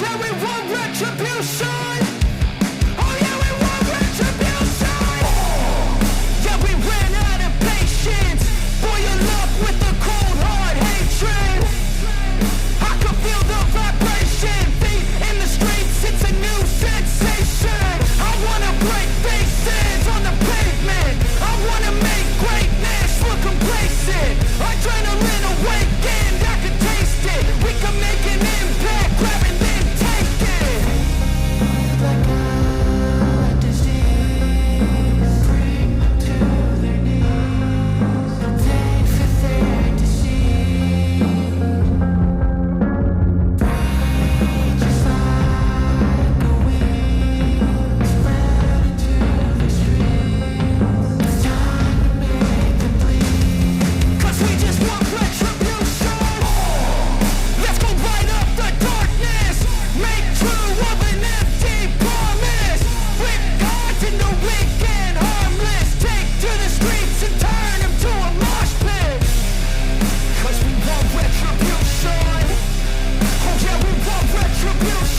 yeah, we want retribution. Oh yeah, we want retribution. Yeah, we ran out of patience. Boil up with the cold hard hatred. I can feel the vibration. Feet in the streets, it's a new sensation. I wanna break faces on the pavement. I wanna make greatness look complacent. Adrenaline awakened, I can taste it. We can make an impact, grab and then take it. Like a disease, bring them to their knees. No pain for their disease. Breathe just like a weed, spread into the streets. It's time to make them bleed. 'Cause we just want retribution. Let's go light up the darkness. Make true of an empty promise. Flip cards into weak and harmless. Take to the streets and turn them to a mosh pit. 'Cause we want retribution. Oh yeah, we want retribution.